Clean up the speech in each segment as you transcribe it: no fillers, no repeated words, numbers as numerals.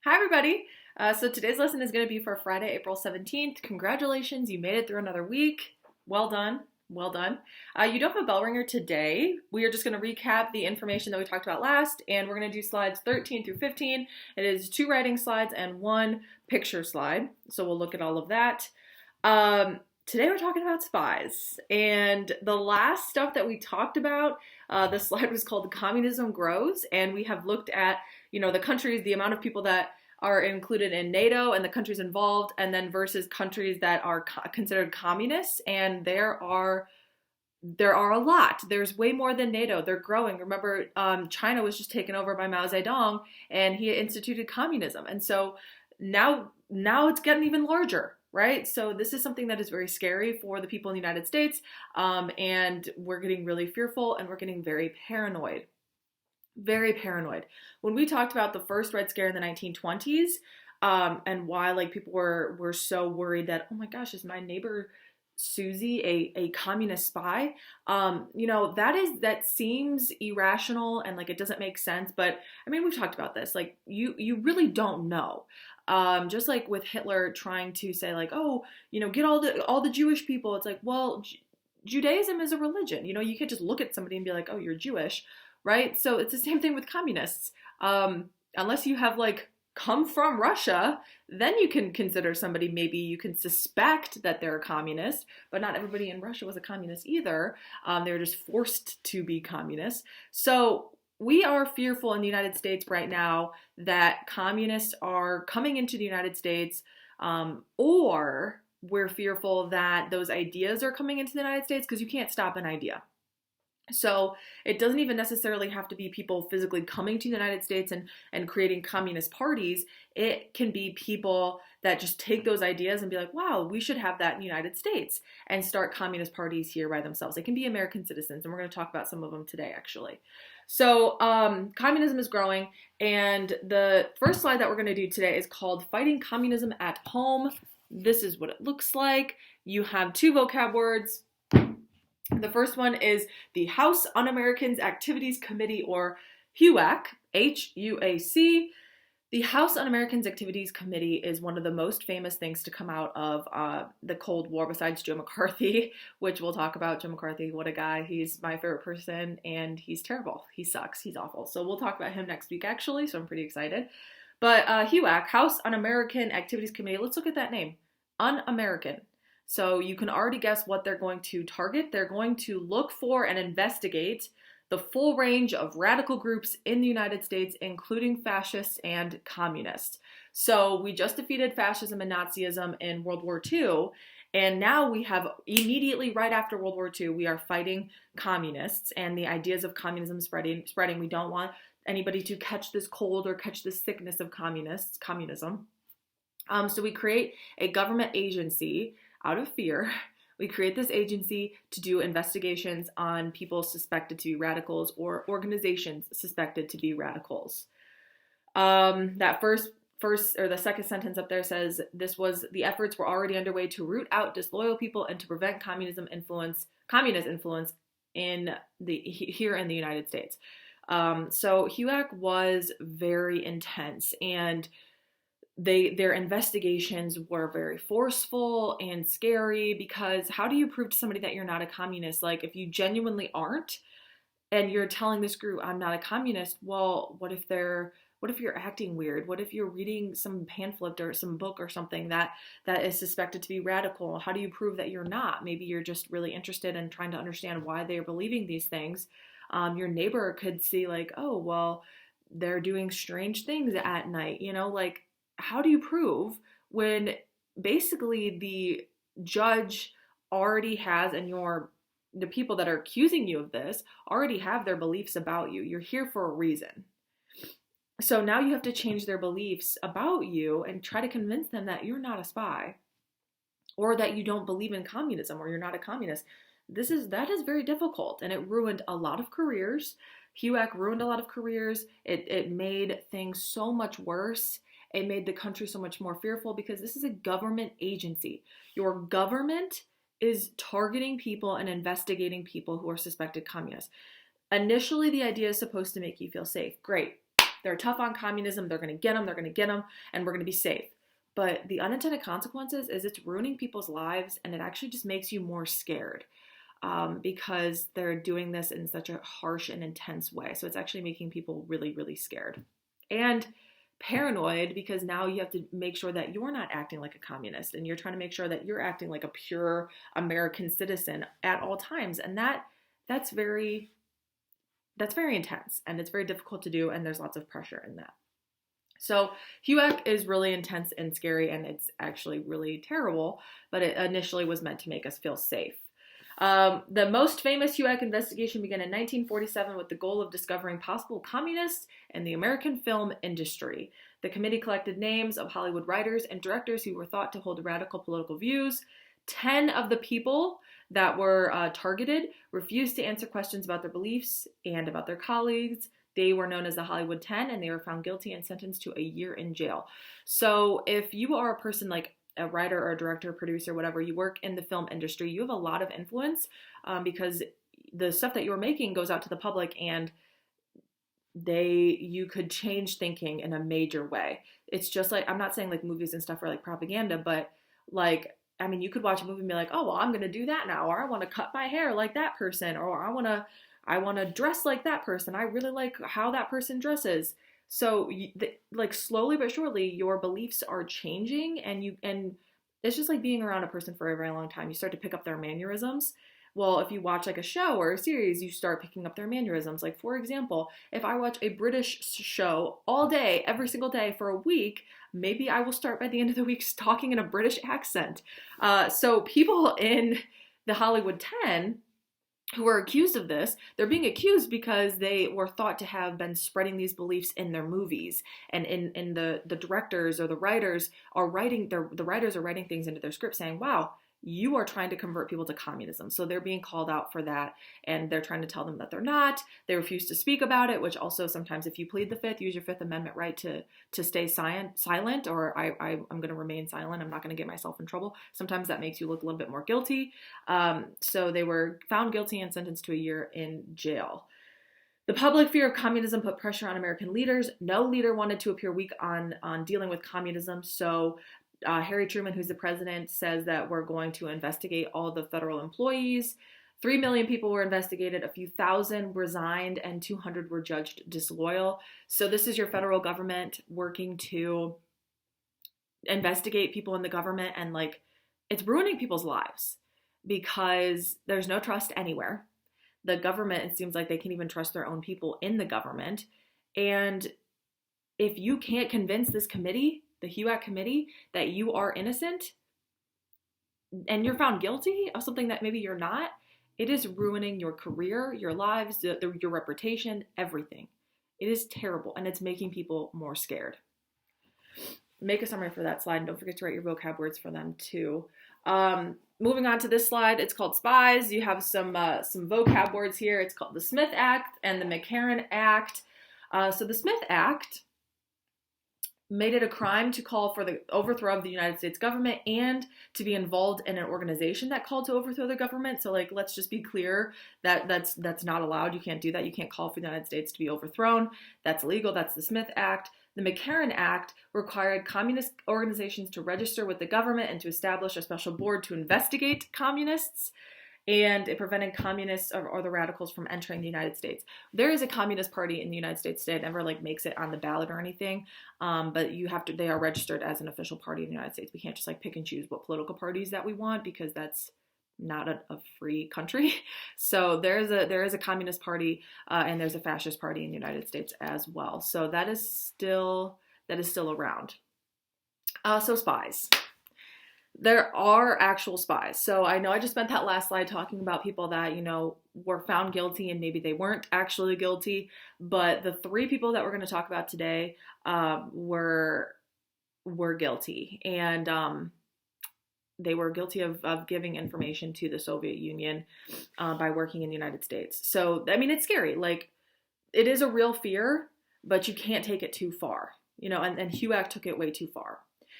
Hi, everybody. So today's lesson is going to be for Friday, April 17th. Congratulations, you made it through another week. Well done. Well done. You don't have a bell ringer today. We are just going to recap the information that we talked about last, and we're going to do slides 13 through 15. It is 2 writing slides and 1 picture slide. So we'll look at all of that. Today we're talking about SPIES, and the last stuff that we talked about, the slide was called Communism Grows, and we have looked at, the countries, the amount of people that are included in NATO and the countries involved, and then versus countries that are considered communists, and there are a lot. There's way more than NATO. They're growing. Remember, China was just taken over by Mao Zedong, and he instituted communism, and so now it's getting even larger. Right? So this is something that is very scary for the people in the United States, and we're getting really fearful and we're getting very paranoid. Very paranoid. When we talked about the first Red Scare in the 1920s, and why people were so worried that, oh my gosh, is my neighbor Susie a communist spy? That seems irrational and it doesn't make sense. But I mean, we've talked about this. You really don't know. Just like with Hitler trying to say get all the Jewish people. It's well, Judaism is a religion. You can't just look at somebody and be like, oh, you're Jewish, right? So it's the same thing with communists. Unless you have come from Russia, then you can consider somebody, maybe you can suspect that they're a communist, but not everybody in Russia was a communist either. They were just forced to be communists. So we are fearful in the United States right now that communists are coming into the United States, or we're fearful that those ideas are coming into the United States, because you can't stop an idea. So it doesn't even necessarily have to be people physically coming to the United States and creating communist parties. It can be people that just take those ideas and be like, wow, we should have that in the United States, and start communist parties here by themselves. They can be American citizens, and we're going to talk about some of them today, actually. So communism is growing, and the first slide that we're going to do today is called Fighting Communism at Home. This is what it looks like. You have 2 vocab words. The first one is the House Un-Americans Activities Committee, or HUAC, H-U-A-C. The House Un-Americans Activities Committee is one of the most famous things to come out of the Cold War, besides Joe McCarthy, which we'll talk about. Joe McCarthy, what a guy. He's my favorite person, and he's terrible. He sucks. He's awful. So we'll talk about him next week, actually, so I'm pretty excited. But HUAC, House Un-American Activities Committee, let's look at that name. Un-American. So you can already guess what they're going to target. They're going to look for and investigate the full range of radical groups in the United States, including fascists and communists. So we just defeated fascism and Nazism in World War II, and now we have immediately right after World War II, we are fighting communists and the ideas of communism spreading. We don't want anybody to catch this cold or catch this sickness of communism. So we create a government agency out of fear. We create this agency to do investigations on people suspected to be radicals, or organizations suspected to be radicals. That first or the second sentence up there says the efforts were already underway to root out disloyal people and to prevent communist influence here in the United States. So HUAC was very intense, and their investigations were very forceful and scary, because how do you prove to somebody that you're not a communist? If you genuinely aren't, and you're telling this group, I'm not a communist, well, what if you're acting weird? What if you're reading some pamphlet or some book or something that is suspected to be radical? How do you prove that you're not? Maybe you're just really interested in trying to understand why they're believing these things. Your neighbor could see oh, well, they're doing strange things at night, how do you prove when basically the judge already has, and the people that are accusing you of this already have their beliefs about you? You're here for a reason. So now you have to change their beliefs about you and try to convince them that you're not a spy, or that you don't believe in communism, or you're not a communist. That is very difficult, and it ruined a lot of careers. HUAC ruined a lot of careers. It made things so much worse. It made the country so much more fearful, because this is a government agency. Your government is targeting people and investigating people who are suspected communists. Initially, the idea is supposed to make you feel safe. Great. they're tough on communism, they're going to get them, and we're going to be safe. But the unintended consequences is it's ruining people's lives, and it actually just makes you more scared because they're doing this in such a harsh and intense way. So it's actually making people really, really scared. And paranoid, because now you have to make sure that you're not acting like a communist, and you're trying to make sure that you're acting like a pure American citizen at all times. And that's very intense, and it's very difficult to do, and there's lots of pressure in that. So HUAC is really intense and scary, and it's actually really terrible, but it initially was meant to make us feel safe. The most famous HUAC investigation began in 1947 with the goal of discovering possible communists in the American film industry. The committee collected names of Hollywood writers and directors who were thought to hold radical political views. 10 of the people that were targeted refused to answer questions about their beliefs and about their colleagues. They were known as the Hollywood 10, and they were found guilty and sentenced to a year in jail. So if you are a person like a writer or a director, producer, whatever, you work in the film industry, you have a lot of influence because the stuff that you're making goes out to the public, and you could change thinking in a major way. It's just like, I'm not saying like movies and stuff are like propaganda, but like, I mean, you could watch a movie and be like, oh, well, I'm going to do that now, or I want to cut my hair like that person, or I want to dress like that person. I really like how that person dresses. So like slowly but surely your beliefs are changing, and it's just like being around a person for a very long time. You start to pick up their mannerisms. Well, if you watch like a show or a series, you start picking up their mannerisms. Like, for example, if I watch a British show all day, every single day for a week, maybe I will start by the end of the week talking in a British accent. So people in the Hollywood 10 who are accused of this, they're being accused because they were thought to have been spreading these beliefs in their movies, and in the directors or the writers are writing things into their script saying, wow, you are trying to convert people to communism. So they're being called out for that, and they're trying to tell them that they're not. They refuse to speak about it, which also sometimes if you plead the fifth, use your Fifth Amendment right to stay silent, or I'm going to remain silent. I'm not going to get myself in trouble. Sometimes that makes you look a little bit more guilty. So they were found guilty and sentenced to a year in jail. The public fear of communism put pressure on American leaders. No leader wanted to appear weak on dealing with communism. So Harry Truman, who's the president, says that we're going to investigate all the federal employees. 3 million people were investigated, a few thousand resigned, and 200 were judged disloyal. So this is your federal government working to investigate people in the government, and like, it's ruining people's lives because there's no trust anywhere. The government, it seems like they can't even trust their own people in the government. And if you can't convince this committee, the HUAC committee, that you are innocent and you're found guilty of something that maybe you're not, it is ruining your career, your lives, your reputation, everything. It is terrible, and it's making people more scared. Make a summary for that slide, and don't forget to write your vocab words for them too. Moving on to this slide, it's called SPIES. You have some vocab words here. It's called the Smith Act and the McCarran Act. So the Smith Act made it a crime to call for the overthrow of the United States government and to be involved in an organization that called to overthrow the government. So like, let's just be clear that that's not allowed. You can't do that. You can't call for the United States to be overthrown. That's illegal. That's the Smith Act. The McCarran Act required communist organizations to register with the government and to establish a special board to investigate communists. And it prevented communists or the radicals from entering the United States. There is a communist party in the United States today. It never like makes it on the ballot or anything, but they are registered as an official party in the United States. We can't just like pick and choose what political parties that we want, because that's not a free country. So there is a communist party and there's a fascist party in the United States as well. So that is still around. So SPIES. There are actual spies. So I know I just spent that last slide talking about people that, were found guilty and maybe they weren't actually guilty. But the 3 people that we're going to talk about today were guilty. And they were guilty of giving information to the Soviet Union by working in the United States. So, I mean, it's scary. Like, it is a real fear, but you can't take it too far. And HUAC took it way too far.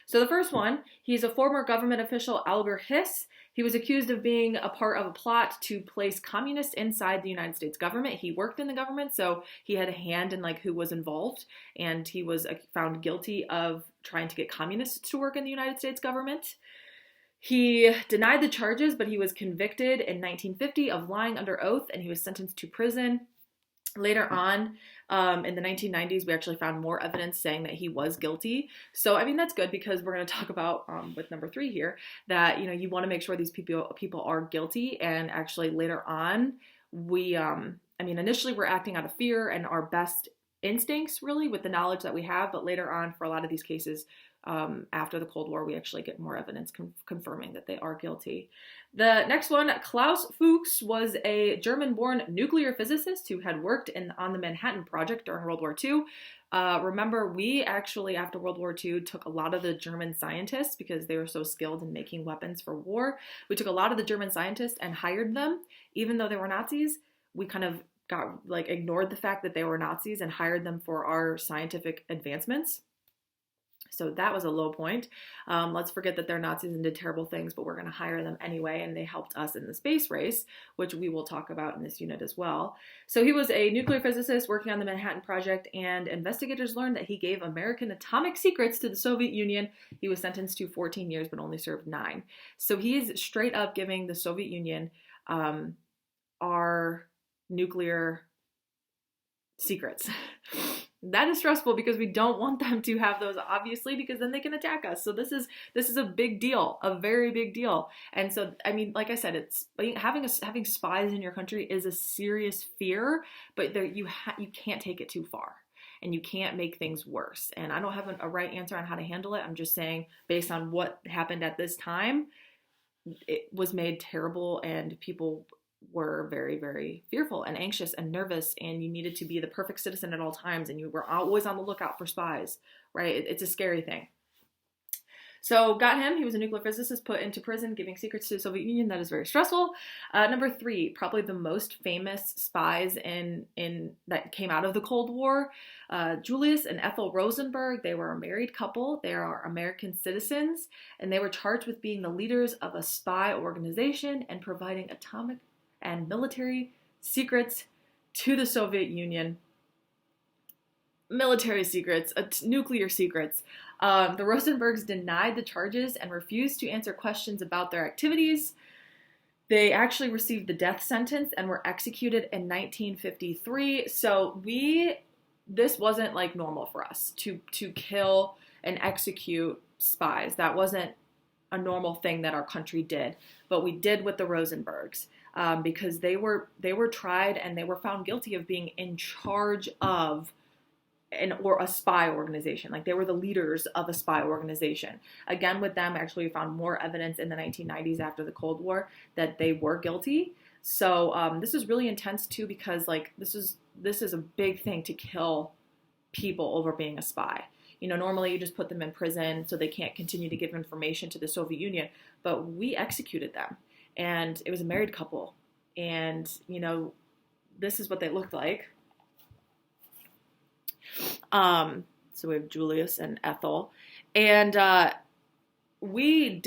So the first one, he's a former government official, Albert Hiss. He was accused of being a part of a plot to place communists inside the United States government. He worked in the government, so he had a hand in like who was involved, and he was found guilty of trying to get communists to work in the United States government. He denied the charges, but he was convicted in 1950 of lying under oath, and he was sentenced to prison. Later on, in the 1990s, we actually found more evidence saying that he was guilty. So, I mean, that's good because we're going to talk about with number 3 here that, you know, you want to make sure these people are guilty. And actually later on, we, I mean, initially we're acting out of fear and our best instincts really with the knowledge that we have. But later on, for a lot of these cases, after the Cold War, we actually get more evidence confirming that they are guilty. The next one, Klaus Fuchs was a German-born nuclear physicist who had worked on the Manhattan Project during World War II. Remember, we actually, after World War II, took a lot of the German scientists because they were so skilled in making weapons for war. We took a lot of the German scientists and hired them, even though they were Nazis. We kind of ignored the fact that they were Nazis and hired them for our scientific advancements. So that was a low point. Let's forget that they're Nazis and did terrible things, but we're going to hire them anyway, and they helped us in the space race, which we will talk about in this unit as well. So he was a nuclear physicist working on the Manhattan Project, and investigators learned that he gave American atomic secrets to the Soviet Union. He was sentenced to 14 years, but only served 9. So he's straight up giving the Soviet Union our nuclear secrets. That is stressful because we don't want them to have those, obviously, because then they can attack us. So this is a big deal, a very big deal. And so, I mean, like I said, it's having spies in your country is a serious fear, but you can't take it too far, and you can't make things worse. And I don't have a right answer on how to handle it. I'm just saying, based on what happened at this time, it was made terrible, and people were very, very fearful and anxious and nervous, and you needed to be the perfect citizen at all times, and you were always on the lookout for spies, right? It's a scary thing. So got him. He was a nuclear physicist put into prison, giving secrets to the Soviet Union. That is very stressful. Number 3, probably the most famous spies in that came out of the Cold War, Julius and Ethel Rosenberg. They were a married couple. They are American citizens, and they were charged with being the leaders of a spy organization and providing atomic and military secrets to the Soviet Union. Military secrets, nuclear secrets. The Rosenbergs denied the charges and refused to answer questions about their activities. They actually received the death sentence and were executed in 1953. So this wasn't like normal for us to kill and execute spies. That wasn't a normal thing that our country did, but we did with the Rosenbergs. Because they were tried and they were found guilty of being in charge of a spy organization. Like, they were the leaders of a spy organization. Again, with them, actually, we found more evidence in the 1990s after the Cold War that they were guilty. So this is really intense too, because like this is a big thing to kill people over being a spy. You know, normally you just put them in prison so they can't continue to give information to the Soviet Union, but we executed them. And it was a married couple. And, you know, this is what they looked like. So we have Julius and Ethel. And we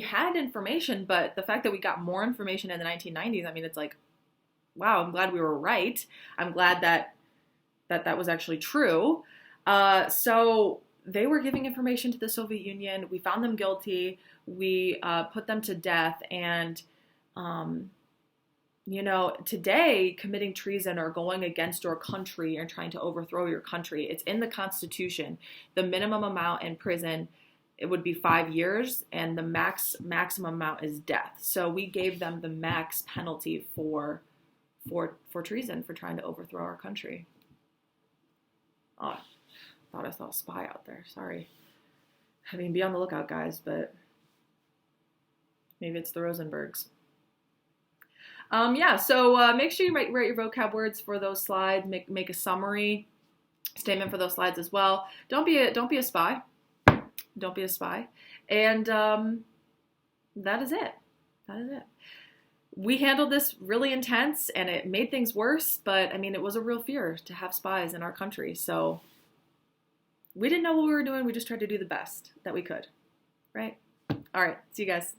had information, but the fact that we got more information in the 1990s, I mean, it's like, wow, I'm glad we were right. I'm glad that was actually true. So they were giving information to the Soviet Union. We found them guilty. We put them to death. And, you know, today, committing treason or going against your country and trying to overthrow your country, it's in the Constitution. The minimum amount in prison, it would be 5 years, and the maximum amount is death. So we gave them the max penalty for treason, for trying to overthrow our country. Oh, thought I saw a spy out there. Sorry. I mean, be on the lookout, guys, but maybe it's the Rosenbergs. So make sure you write your vocab words for those slides. Make a summary statement for those slides as well. Don't be a spy. Don't be a spy. And that is it. We handled this really intense, and it made things worse, but I mean, it was a real fear to have spies in our country. So we didn't know what we were doing. We just tried to do the best that we could, right? All right. See you guys.